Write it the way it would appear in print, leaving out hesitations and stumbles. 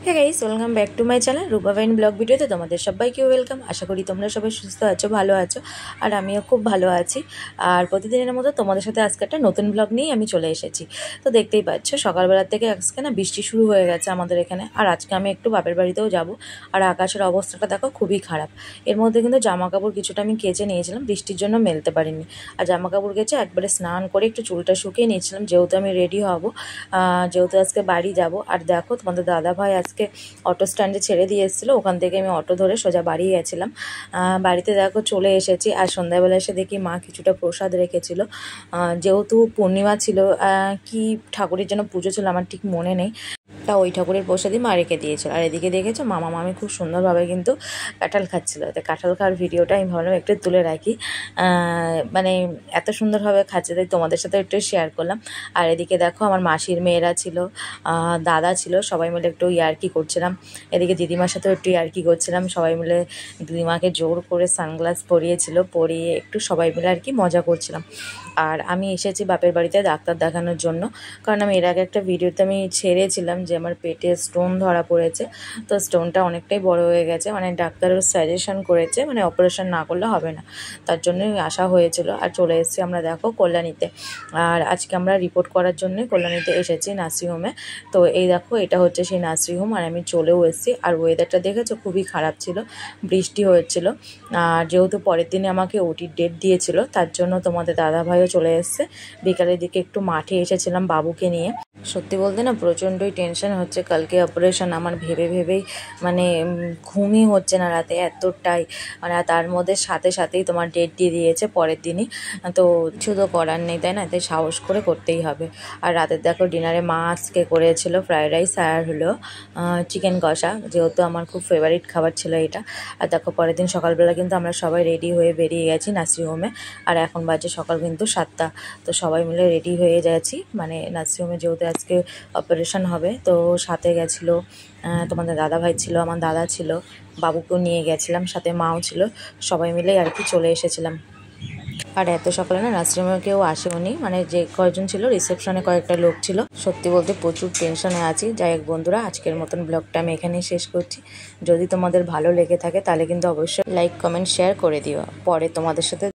Hey guys, welcome back to my channel Rupa ভাইন blog ভিডিওতে তোমাদের সবাইকে ওয়েলকাম। আশা করি তোমরা সবাই সুস্থ আছো, ভালো আছো, আর আমিও খুব ভালো আছি। আর প্রতিদিনের মতো তোমাদের সাথে আজকে একটা নতুন ব্লগ নিয়ে আমি চলে এসেছি। তো দেখতেই পাচ্ছ সকালবেলার থেকে আজকে না বৃষ্টি শুরু হয়ে গেছে আমাদের এখানে। আর আজকে আমি একটু বাপের বাড়িতেও যাব। আর আকাশের অবস্থাটা দেখো খুবই খারাপ। এর মধ্যে কিন্তু জামা কাপড় কিছুটা আমি কেচে নিয়েছিলাম, বৃষ্টির জন্য মেলতে পারিনি। আর জামা কাপড় কেচে একবারে স্নান করে একটু চুলটা শুকিয়ে নিয়েছিলাম, যেহেতু আমি রেডি হব, যেহেতু আজকে বাড়ি যাব। আর দেখো তোমাদের দাদা ভাই আজকে অটো স্ট্যান্ডে ছেড়ে দিয়ে এসেছিলো, ওখান থেকে আমি অটো ধরে সোজা বাড়ি গেছিলাম। বাড়িতে দেখো চলে এসেছি। আর সন্ধ্যাবেলা এসে দেখি মা কিছুটা প্রসাদ রেখেছিল, যেহেতু পূর্ণিমা ছিল, কি ঠাকুরের জন্য পুজো ছিল আমার ঠিক মনে নেই, তা ওই ঠাকুরের প্রসাদই মা রেখে দিয়েছিল। আর এদিকে দেখেছো মামা মামি খুব সুন্দরভাবে কিন্তু কাঁঠাল খাচ্ছিলো। তো কাঁঠাল খাওয়ার ভিডিওটা আমি ভাবলাম একটু তুলে রাখি, মানে এত সুন্দরভাবে খাচ্ছে, তাই তোমাদের সাথে একটু শেয়ার করলাম। আর এদিকে দেখো আমার মাসির মেয়েরা ছিল, দাদা ছিল, সবাই মিলে একটু ইয়ার্কি করছিলাম। এদিকে দিদিমার সাথেও একটু ইয়ার্কি করছিলাম। সবাই মিলে দিদিমাকে জোর করে সানগ্লাস পরিয়েছিল, পরিয়ে একটু সবাই মিলে আর কি মজা করছিলাম। আর আমি এসেছি বাপের বাড়িতে ডাক্তার দেখানোর জন্য, কারণ আমি এর আগে একটা ভিডিওতে আমি ছেড়েছিলাম যে আমার পেটে স্টোন ধরা পড়েছে। তো স্টোনটা অনেকটাই বড় হয়ে গেছে, মানে ডাক্তারও সাজেশন করেছে মানে অপারেশন না করলে হবে না, তার জন্যই আসা হয়েছিল। আর চলে এসেছি আমরা দেখো কল্যাণীতে। আর আজকে আমরা রিপোর্ট করার জন্যই কল্যাণীতে এসেছি নার্সিংহোমে। তো এই দেখো এটা হচ্ছে সেই নার্সিংহোম, আর আমি চলেও এসেছি। আর ওয়েদারটা দেখেছো খুবই খারাপ ছিল, বৃষ্টি হয়েছিল। আর যেহেতু পরের দিনে আমাকে ওটির ডেট দিয়েছিল, তার জন্য তোমাদের দাদাভাইও চলে এসছে। বিকালের দিকে একটু মাঠে এসেছিলাম বাবুকে নিয়ে। সত্যি বলতে না প্রচণ্ডই টেনশন হচ্ছে, কালকে অপারেশন আমার ভেবে ভেবেই মানে ঘুমই হচ্ছে না রাতে এতটাই, মানে তার মধ্যে সাথে সাথেই তোমার ডেট দিয়ে দিয়েছে পরের দিনই। তো কিছু তো করার নেই, তাই না, তাই সাহস করে করতেই হবে। আর রাতের দেখো ডিনারে মা আজকে করেছিল ফ্রায়েড রাইস আর হলো চিকেন কষা, যেহেতু আমার খুব ফেভারিট খাবার ছিল এটা। আর দেখো পরের দিন সকালবেলা কিন্তু আমরা সবাই রেডি হয়ে বেরিয়ে গেছি নার্সিংহোমে। আর এখন বাজে সকাল কিন্তু 7টা। তো সবাই মিলে রেডি হয়ে যাচ্ছি, মানে নার্সিংহোমে যেহেতু আজকে অপারেশন হবে। তো সাথে গেছিলো তোমাদের দাদা ভাই ছিল, আমার দাদা ছিল, বাবুকেও নিয়ে গেছিলাম, সাথে মাও ছিল, সবাই মিলেই আর কি চলে এসেছিলাম। আর এত সকালে না নার্সিংহোমে কেউ আসেওনি, মানে যে কয়েকজন ছিল রিসেপশনে কয়েকটা লোক ছিল। সত্যি বলতে প্রচুর টেনশনে আছি। যাই হোক বন্ধুরা, আজকের মতন ব্লগটা আমি এখানেই শেষ করছি। যদি তোমাদের ভালো লেগে থাকে তাহলে কিন্তু অবশ্যই লাইক কমেন্ট শেয়ার করে দিও। পরে তোমাদের সাথে